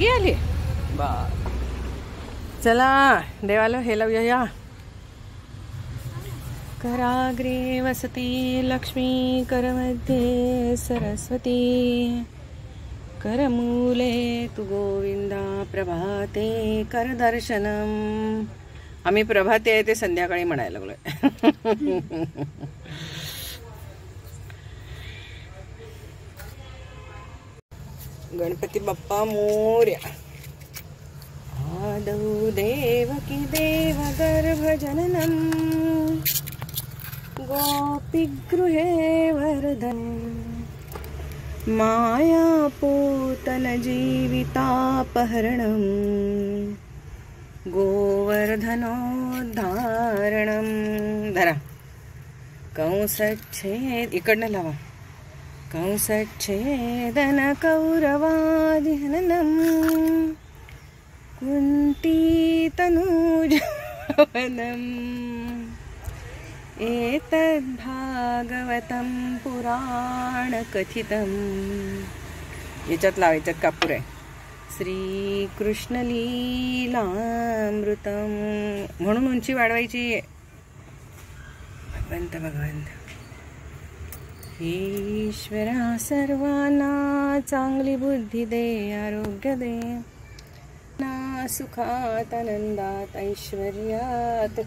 आली बा. चला देवाला हे लावूया. या कराग्रे वसती लक्ष्मी करमध्ये सरस्वती करमूले तु गोविंदा प्रभाते करदर्शनम. आम्ही प्रभाते आहे ते संध्याकाळी म्हणायला लागलोय. गणपती बाप्पा मोरया. आदौ देवकी देव गर्भजननम गोपीगृहे वरदं मायापूतन जीवितापहरणं गोवर्धनोद्धारणं. धरा कंसच्छेद इकडनं लावा. कंसच्छेदन कौरवादिहननं कुन्तीतनूजवनम् एतद्भागवतं पुराणकथितं. याच्यात लावायचं कापूर आहे. श्रीकृष्णलीलामृतं म्हणून उंची वाढवायची. भगवंत ईश्वरा सर्वांना चांगली बुद्धी दे, आरोग्य दे, ना सुखात आनंदात ऐश्वर्यात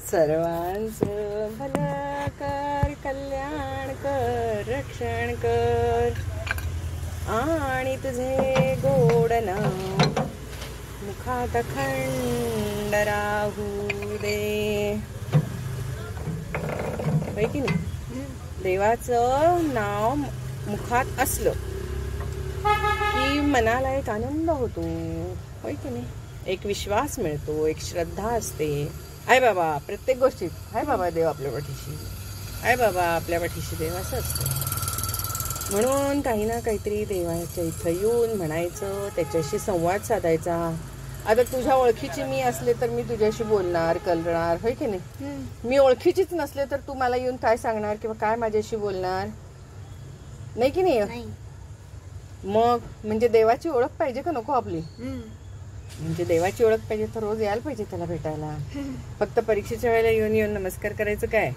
सर्वांचं भलं कर, कल्याण कर, रक्षण कर आणि तुझे गोड नाम मुखात अखंड राहू दे. होय की नाही? देवाचं नाव मुखात असलं की मनाला एक आनंद होतो. होय की नाही? एक विश्वास मिळतो, एक श्रद्धा असते. आहे बाबा प्रत्येक गोष्टीत आहे बाबा देव आपल्या पाठीशी, आहे बाबा आपल्या पाठीशी देव, असं असतं. म्हणून काही ना काहीतरी देवाच्या इथं येऊन म्हणायचं, त्याच्याशी संवाद साधायचा. आता तुझ्या ओळखीची मी असले तर मी तुझ्याशी बोलणार, कलरणार. होय की नाही? मी ओळखीचीच नसले तर तू मला येऊन काय सांगणार किंवा काय माझ्याशी बोलणार? नाही की नाही? मग म्हणजे देवाची ओळख पाहिजे का नको आपली? म्हणजे देवाची ओळख पाहिजे तर रोज यायला पाहिजे त्याला भेटायला. फक्त परीक्षेच्या वेळेला येऊन येऊन नमस्कार करायचं काय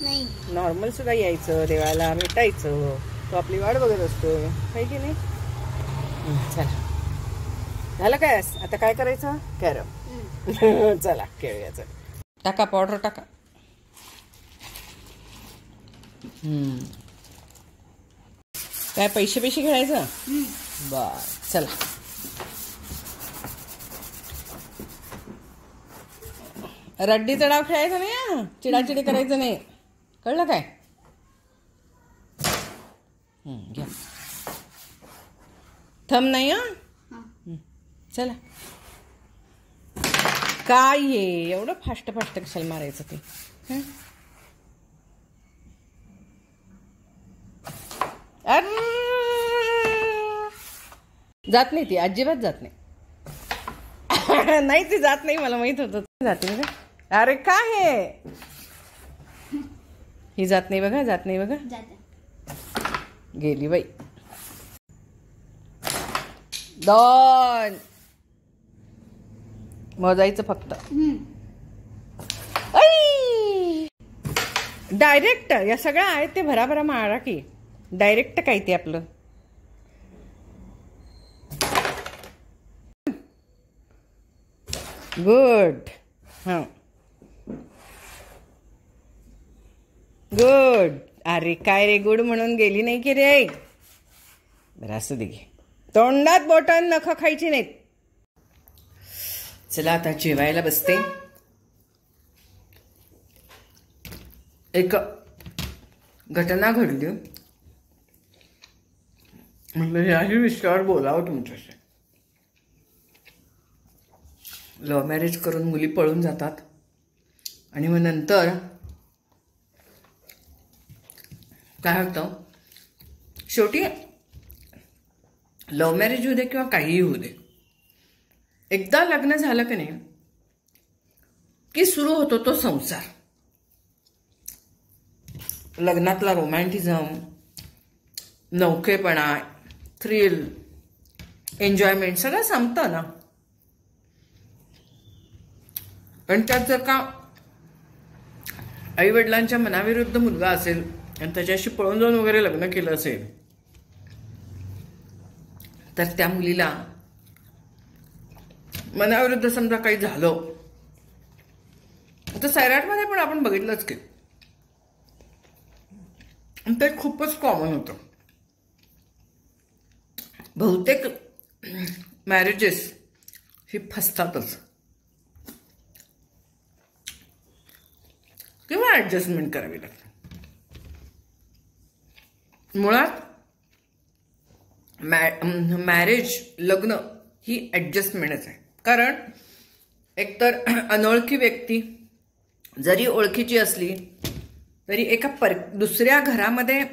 नाही, नॉर्मल सुद्धा यायचं, देवाला भेटायचं. तो आपली वाट बघत असतो. आहे की नाही? चला झालं काय? आता काय करायचं? कॅरम. चला खेळूया. टाका पावडर टाका. काय पैसे खेळायचं? बर चला. रड्डीचा डाव खेळायचा नाही, चिडाचिडी करायचं नाही, कळलं काय? घ्या. थंब नाही. चला. काय हे एवढं फास्ट कशाला मारायचं ते? जात नाही ती, अजिबात जात नाही. नाही ती जात नाही, मला माहित होतं जाते बघा. अरे काय हे? ही जात नाही बघा, जात नाही बघा. गेली बाई. 2 मोजायचं फक्त. डायरेक्ट या सगळ्या आहेत ते भराभरा मारा की. डायरेक्ट काय ते आपलं. गुड. हां गुड. अरे काय रे, गुड म्हणून गेली नाही की रे. बरं असू दे घे. तोंडात बोटान नखं खायची नाहीत. चला आता जेवायला बसते. एक घटना घडली, म्हटलं याही विषयावर बोलावं तुमच्याशी. लव्ह मॅरेज करून मुली पळून जातात आणि मग नंतर काय होतं, शेवटी लव्ह मॅरेज होऊ दे किंवा काहीही होऊ दे, एकदा लग्न झालं की नाही की सुरू होतो तो संसार. लग्नातला रोमॅन्टिझम, नौकेपणा, थ्रिल, एन्जॉयमेंट सगळं संपतं ना. पण त्यात जर का आई वडिलांच्या मनाविरुद्ध मुलगा असेल आणि त्याच्याशी पळून जाऊन वगैरे लग्न केलं असेल तर त्या मुलीला मनाविरुद्ध समजा काही झालं तर सैराटमध्ये पण आपण बघितलंच की ते खूपच कॉमन होतं. बहुतेक मॅरेजेस ही फसतातच किंवा ऍडजस्टमेंट करावी लागते. मुळात मॅरेज लग्न ही ऍडजस्टमेंटच आहे. कारण एकतर अनोळखी व्यक्ती जरी ओळखीची असली तरी एका दुसऱ्या घरामध्ये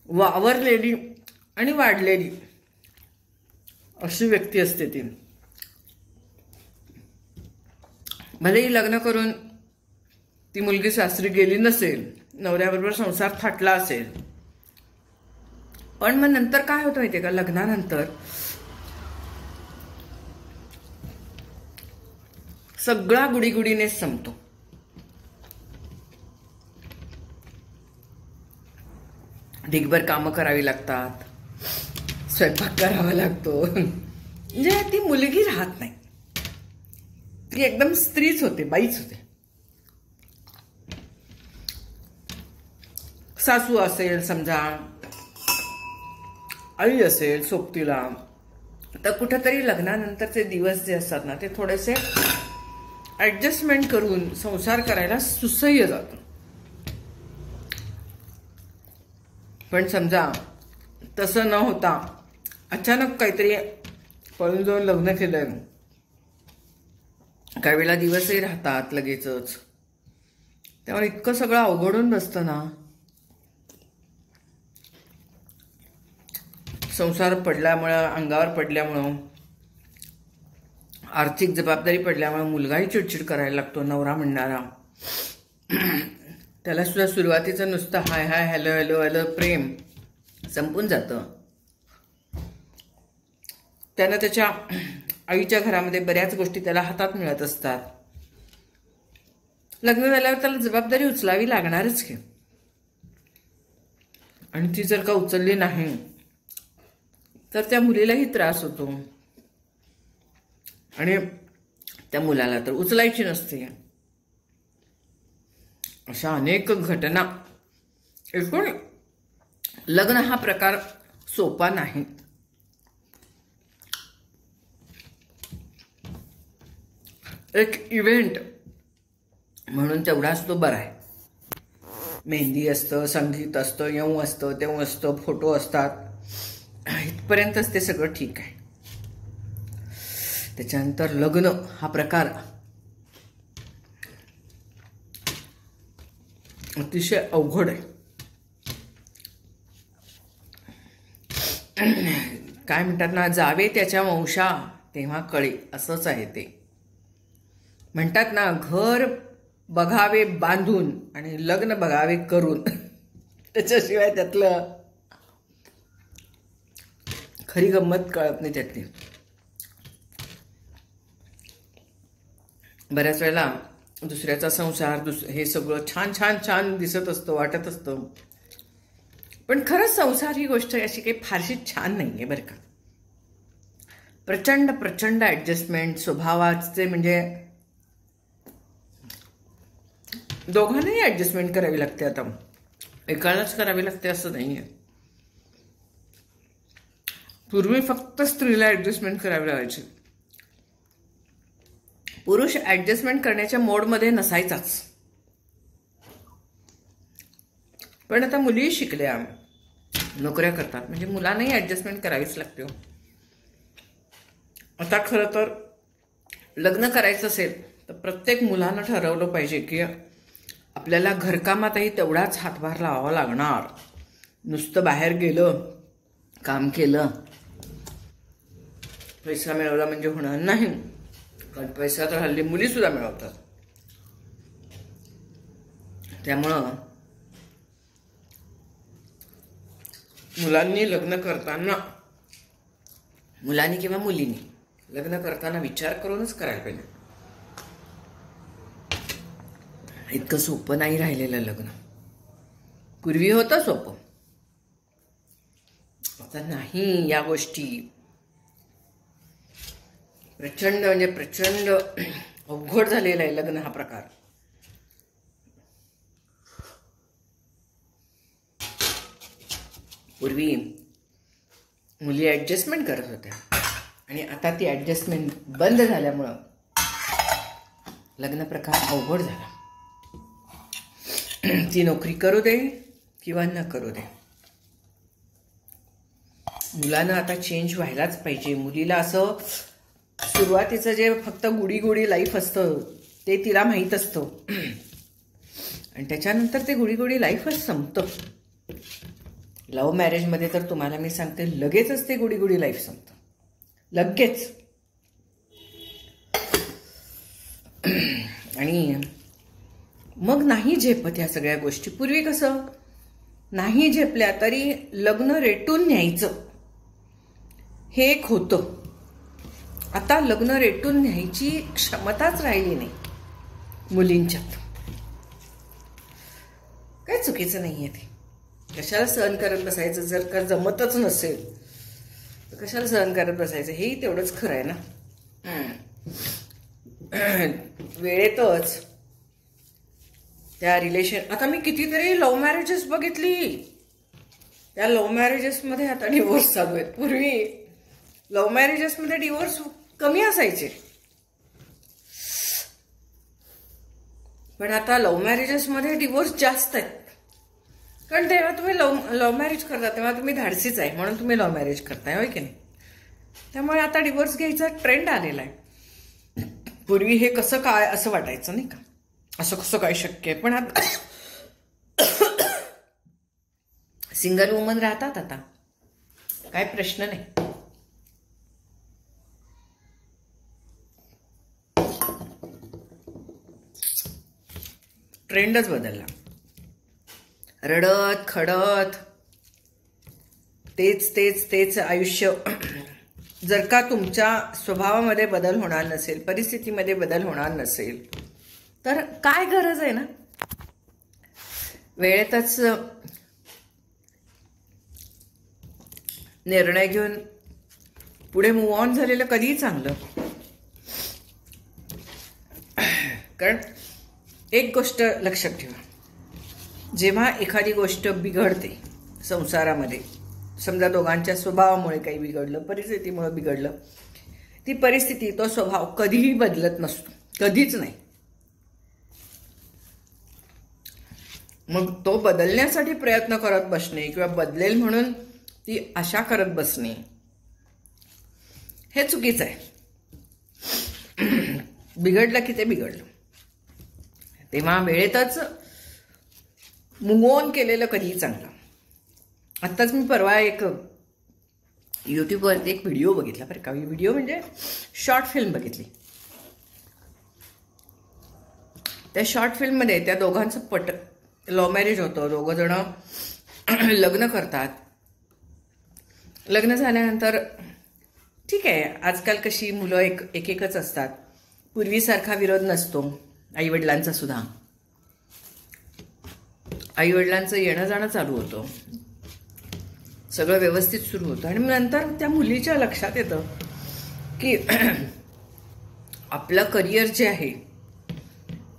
वावरलेली आणि वाढलेली अशी व्यक्ती असते ती. भलेही लग्न करून ती मुलगी सासरी गेली नसेल, नवऱ्याबरोबर संसार थाटला असेल, पण मग नंतर काय होतं माहितीये का, लग्नानंतर सगळा गुडीगुडीनेच संपतो. ढिगभर कामं करावी लागतात, स्वयंपाक करावा लागतो, म्हणजे ती मुलगी राहत नाही, ती एकदम स्त्रीच होते, बाईच होते. सासू असेल समजा, आई असेल सोबतीला, तर कुठेतरी लग्नानंतरचे दिवस जे असतात ना ते थोडेसे ऍडजस्टमेंट करून संसार करायला सुसह्य जातो. पण समजा तसं न होता अचानक काहीतरी पळून जाऊन लग्न केलं, काही वेळेला दिवसही राहतात लगेचच, त्यामुळे इतकं सगळं अवघडून बसतं ना. संसार पडल्यामुळं, अंगावर पडल्यामुळं, आर्थिक जबाबदारी पडल्यामुळे मुलगाही चिडचिड करायला लागतो, नवरा म्हणणारा. त्याला सुद्धा सुरुवातीचं नुसतं हाय हाय हॅलो हॅलो हॅलो प्रेम संपून जातं. त्यानं त्याच्या आईच्या घरामध्ये बऱ्याच गोष्टी त्याला हातात मिळत असतात. लग्न झाल्यावर त्याला जबाबदारी उचलावी लागणारच की, आणि ती जर का उचलली नाही तर त्या मुलीलाही त्रास होतो आणि त्या मुलाला तर उचलायची नसते. अशा अनेक घटना. एकूण लग्न हा प्रकार सोपा नाही. एक इव्हेंट म्हणून तेवढाच तो बरा आहे. मेहंदी असतं, संगीत असतं, येऊ असतं, तेव्हा असतं, फोटो असतात, इथपर्यंतच ते सगळं ठीक आहे. त्याच्यानंतर लग्न हा प्रकार अतिशय अवघड आहे. काय म्हणतात ना, जावे त्याच्या वंशा तेव्हा कळे, असंच आहे ते. म्हणतात ना, घर बघावे बांधून आणि लग्न बघावे करून, त्याच्याशिवाय त्यातलं खरी गंमत कळत नाही त्यातली. बऱ्याच वेळेला दुसऱ्याचा संसार हे सगळं छान छान छान दिसत असतं, वाटत असतं, पण खरंच संसार ही गोष्ट अशी काही फारशी छान नाही आहे बरं का. प्रचंड प्रचंड ऍडजस्टमेंट स्वभावाचे, म्हणजे दोघांनाही ऍडजस्टमेंट करावी लागते. आता एकालाच करावी लागते असं नाही आहे. पूर्वी फक्त स्त्रीला ऍडजस्टमेंट करावी लागायची, पुरुष ऍडजस्टमेंट करण्याच्या मोडमध्ये नसायचाच. पण आता मुली शिकल्या, नोकऱ्या करतात, म्हणजे मुलांनाही ऍडजस्टमेंट करावीच लागते. आता खरं तर लग्न करायचं असेल तर प्रत्येक मुलानं ठरवलं पाहिजे की आपल्याला घरकामातही तेवढाच हातभार लावावा लागणार. नुसतं बाहेर गेलं, काम केलं, पैसा मिळवला म्हणजे होणार नाही. कारण पैसा तर हल्ली मुली सुद्धा मिळवतात. त्यामुळं मुलांनी लग्न करताना मुलांनी किंवा मुलींनी लग्न करताना विचार करूनच करायला पाहिजे. इतकं सोपं नाही राहिलेलं लग्न. पूर्वी होतं सोपं, आता नाही. या गोष्टी प्रचंड म्हणजे प्रचंड अवघड झालेला आहे लग्न हा प्रकार. पूर्वी मुली ॲडजस्टमेंट करत होत्या आणि आता ती ॲडजस्टमेंट बंद झाल्यामुळं लग्न प्रकार अवघड झाला. ती नोकरी करू दे किंवा न करू दे, मुलानं आता चेंज व्हायलाच पाहिजे. मुलीला असं सुरुवातीचं जे फक्त गुडी गुडी लाईफ असतं ते तिला माहीत असतं आणि त्याच्यानंतर ते गुडी गुडी लाईफच संपतं. लव्ह मॅरेजमध्ये तर तुम्हाला मी सांगते लगेचच ते गुडी गुडी लाईफ संपतं, लगेच. आणि मग नाही झेपत ह्या सगळ्या गोष्टी. पूर्वी कसं नाही झेपल्या तरी लग्न रेटून न्यायचं हे एक होतं. आता लग्न रेटून न्यायची क्षमताच राहिली नाही मुलींच्यात. काय चुकीचं नाहीये ते. कशाला सहन करत बसायचं? जर का जमतच नसेल तर कशाला सहन करत बसायचं? हेही तेवढंच खरं आहे ना. वेळेतच त्या रिलेशन, आता मी कितीतरी लव्ह मॅरेजेस बघितली, त्या लव्ह मॅरेजेसमध्ये आता डिवोर्स चालू आहेत. पूर्वी लव्ह मॅरेजेसमध्ये डिवोर्स कमी असायचे, पण आता लव्ह मॅरेजेसमध्ये डिवोर्स जास्त आहेत. कारण तेव्हा तुम्ही लव्ह मॅरेज करता तेव्हा तुम्ही धाडसीच आहे म्हणून तुम्ही लव्ह मॅरेज करताय, होय की नाही? त्यामुळे आता डिवोर्स घ्यायचा ट्रेंड आलेला आहे. पूर्वी हे कसं काय असं वाटायचं नाही का, असं कसं काय शक्य आहे. पण आता सिंगल वुमन राहतात आता, काय प्रश्न नाही. ट्रेंडच बदलला. रडत खडत तेच तेच तेच आयुष्य. जर का तुमच्या स्वभावामध्ये बदल होणार नसेल, परिस्थितीमध्ये बदल होणार नसेल तर काय गरज आहे ना. वेळेतच निर्णय घेऊन पुढे मूव्ह ऑन झालेलं कधीही चांगलं. कारण एक गोष्ट लक्षात ठेवा, जेव्हा एखादी गोष्ट बिघडते संसारामध्ये, समजा दोघांच्या स्वभावामुळे काही बिघडलं, परिस्थितीमुळे बिघडलं, ती परिस्थिती तो स्वभाव कधीही बदलत नसतो, कधीच नाही. मग तो बदलण्यासाठी प्रयत्न करत बसणे किंवा बदलेल म्हणून ती आशा करत बसणे हे चुकीचं आहे. बिघडलं की ते बिघडलं. तेव्हा वेळेतच मूव्ह ऑन केलेलं कधीही चांगलं. आत्ताच मी परवा एक यूट्यूबवरती एक व्हिडिओ बघितला बरं का. व्हिडिओ म्हणजे शॉर्ट फिल्म बघितली. त्या शॉर्ट फिल्ममध्ये त्या दोघांचं लव्ह मॅरेज होतं. दोघं जण लग्न करतात. लग्न झाल्यानंतर ठीक आहे, आजकाल कशी मुलं एकच असतात, पूर्वीसारखा विरोध नसतो आईवडिलांचा सुद्धा. आईवडिलांचं येणं जाणं चालू होतं, सगळं व्यवस्थित सुरू होतं. आणि नंतर त्या मुलीच्या लक्षात येतं की आपलं करिअर जे आहे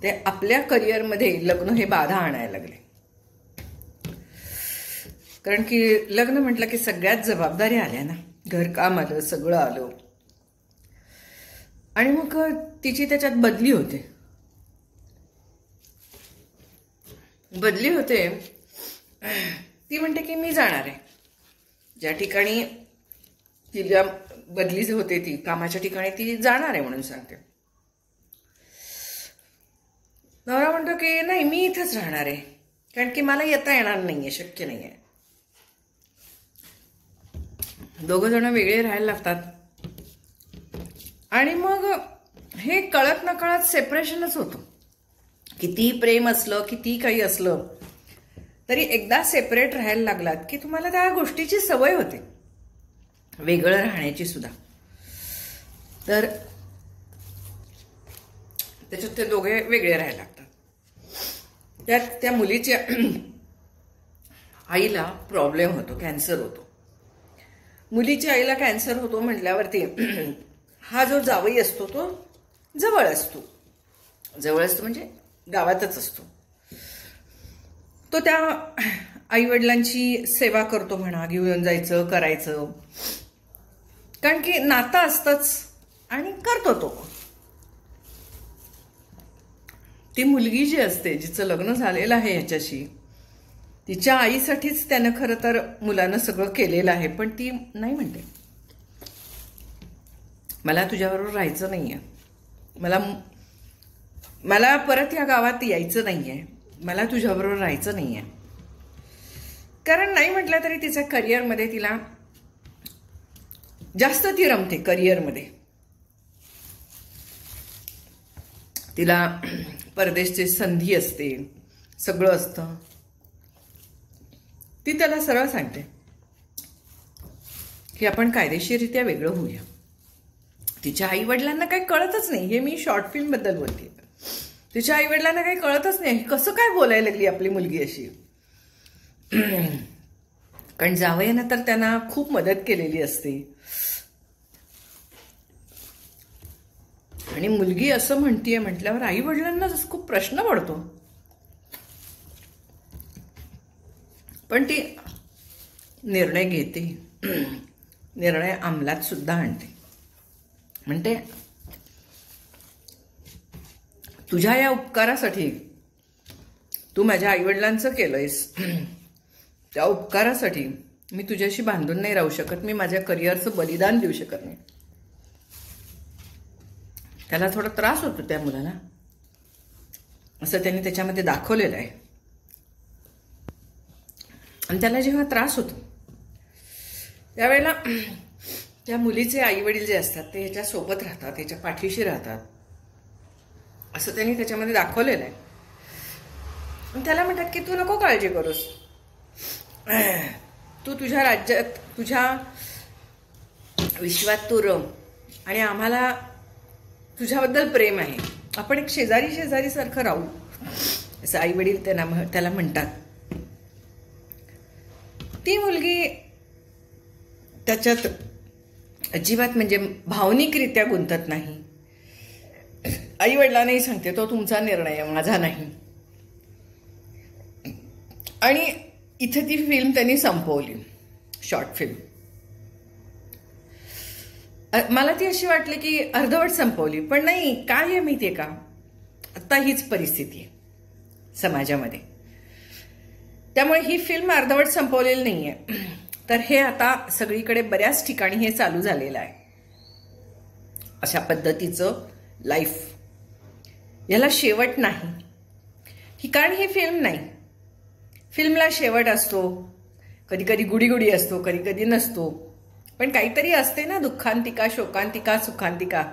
ते आपल्या करिअरमध्ये लग्न हे बाधा आणायला लागले. कारण की लग्न म्हटलं की सगळ्यात जबाबदारी आल्या ना, घरकाम आलं, सगळं आलं. आणि मग तिची त्याच्यात बदली होते. ती म्हणते की मी जाणार आहे ज्या ठिकाणी तिला बदली होते, ती कामाच्या ठिकाणी ती जाणार आहे म्हणून सांगते. नवरा म्हणतो की नाही, मी इथंच राहणार आहे कारण की मला येता येणार नाहीये, शक्य नाहीये. दोघं जण वेगळे राहायला लागतात आणि मग हे कळत नकळत सेपरेशनच होतं. कितीही प्रेम असलं, कितीही काही असलं तरी एकदा सेपरेट राहायला लागलात की तुम्हाला त्या गोष्टीची सवय होते. वेगळं राहण्याची सुद्धा. तर त्याच्यात ते दोघे वेगळे राहायला लागतात. त्यात त्या मुलीच्या आईला प्रॉब्लेम होतो, कॅन्सर होतो. मुलीच्या आईला कॅन्सर होतो म्हटल्यावरती हा जो जावई असतो तो जवळ असतो म्हणजे गावातच असतो. तो त्या आईवडिलांची सेवा करतो म्हणा, घेऊन जायचं, करायचं, कारण की नातं असतंच आणि करतो तो. ती मुलगी जी असते, जिचं लग्न झालेलं आहे ह्याच्याशी, तिच्या आईसाठीच त्यानं खरं तर मुलानं सगळं केलेलं आहे. पण ती नाही म्हणते, मला तुझ्याबरोबर राहायचं नाहीये, मला परत या गावात यायचं नाहीये, मला तुझ्याबरोबर राहायचं नाहीये. कारण नाही म्हटलं तरी तिच्या करिअरमध्ये तिला जास्त ती रमते. करिअरमध्ये तिला परदेशची संधी असते, सगळं असतं. ती त्याला सरळ सांगते की आपण कायदेशीररित्या वेगळं होऊया. तिच्या आई वडिलांना काही कळतच नाही. हे मी शॉर्ट फिल्म बद्दल बोलते. तिच्या आई वडिलांना काही कळतच नाही कसं काय बोलायला लागली आपली मुलगी अशी. कारण जावयानं तर त्यांना खूप मदत केलेली असते आणि मुलगी असं म्हणतीये म्हटल्यावर आई वडिलांना खूप प्रश्न पडतो. पण ती निर्णय घेते, निर्णय अंमलात सुद्धा आणते. म्हणते तुझ्या या उपकारासाठी, तू माझ्या आईवडिलांचं केलंयस, त्या उपकारासाठी मी तुझ्याशी बांधून नाही राहू शकत. मी माझ्या करिअरचं बलिदान देऊ शकत नाही. त्याला थोडा त्रास होतो त्या मुलाला, असं त्यांनी त्याच्यामध्ये दाखवलेलं आहे. आणि त्याला जेव्हा त्रास होतो त्यावेळेला त्या मुलीचे आई वडील जे असतात ते ह्याच्या सोबत राहतात, ह्याच्या पाठीशी राहतात, असं त्यांनी त्याच्यामध्ये दाखवलेलं आहे. आणि त्याला म्हणतात की तू नको काळजी करूस, तू तुझ्या राज्यात, तुझ्या विश्वात तू रम, आणि आम्हाला तुझ्याबद्दल प्रेम आहे, आपण एक शेजारी सारखं राहू, असं आई वडील त्याला म्हणतात. ती मुलगी त्याच्यात अजिबात म्हणजे भावनिकरित्या गुंतत नाही. आई वडिलांनाही सांगते तो तुमचा निर्णय आहे, माझा नाही. आणि इथे ती फिल्म त्यांनी संपवली, शॉर्ट फिल्म. मला ती अशी वाटली की अर्धवट संपवली, पण नाही. काय आहे माहितीये का, आता हीच परिस्थिती आहे समाजामध्ये, त्यामुळे ही फिल्म अर्धवट संपवलेली नाहीये. तर हे आता सगळीकडे बऱ्याच ठिकाणी हे चालू झालेलं आहे, अशा पद्धतीचं लाईफ. याला शेवट नाही. कारण ही फिल्म नाही. फिल्मला शेवट असतो, कधी कधी गुडी असतो, कधी कधी नसतो, पण काहीतरी असते ना, दुःखांतिका, शोकांतिका, सुखांतिका.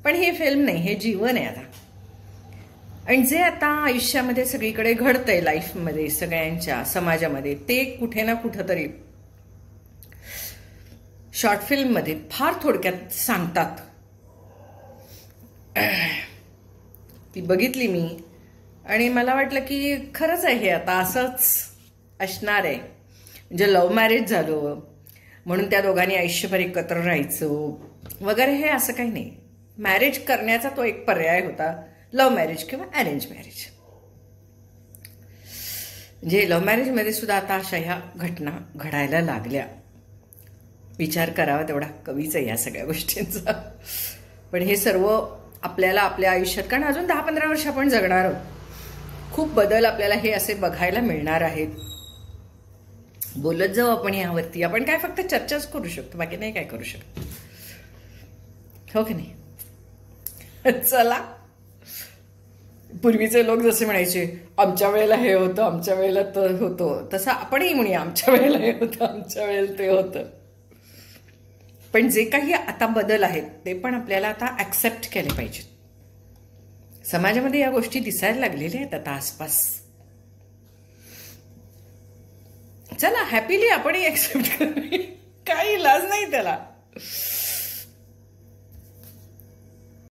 पण हे फिल्म नाही, हे जीवन आहे आता. आणि जे आता आयुष्यामध्ये सगळीकडे घडतंय, लाईफमध्ये, सगळ्यांच्या समाजामध्ये, ते कुठे ना कुठंतरी शॉर्ट फिल्ममध्ये फार थोडक्यात सांगतात. ती बघितली मी आणि मला वाटलं की खरंच आहे, हे आता असंच असणार आहे. म्हणजे लव्ह मॅरेज झालं म्हणून त्या दोघांनी आयुष्यभर एकत्र राहायचं वगैरे, हे असं काही नाही. मॅरेज करण्याचा तो एक पर्याय होता, लव्ह मॅरेज किंवा अरेंज मॅरेज. म्हणजे लव्ह मॅरेजमध्ये सुद्धा आता अशा ह्या घटना घडायला लागल्या. विचार करावा तेवढा कवीच आहे या सगळ्या गोष्टींचा. पण हे सर्व आपल्याला आपल्या आयुष्यात, कारण अजून 10-15 वर्ष आपण जगणार आहोत, खूप बदल आपल्याला हे असे बघायला मिळणार आहेत. बोलत जाऊ आपण यावरती. आपण काय फक्त चर्चाच करू शकतो, बाकी नाही काय करू शकतो, हो की नाही. चला, पूर्वीचे लोक जसे म्हणायचे आमच्या वेळेला हे होतं, आमच्या वेळेला तर होतं, तसं आपणही म्हणूया आमच्या वेळेला हे होतं, आमच्या वेळेला ते होतं. पण जे काही आता बदल आहेत ते पण आपल्याला आता ऍक्सेप्ट केले पाहिजेत. समाजामध्ये या गोष्टी दिसायला लागलेल्या आहेत आता आसपास. चला, हॅपीली आपणही ऍक्सेप्ट करूया, काही इलाज नाही त्याला.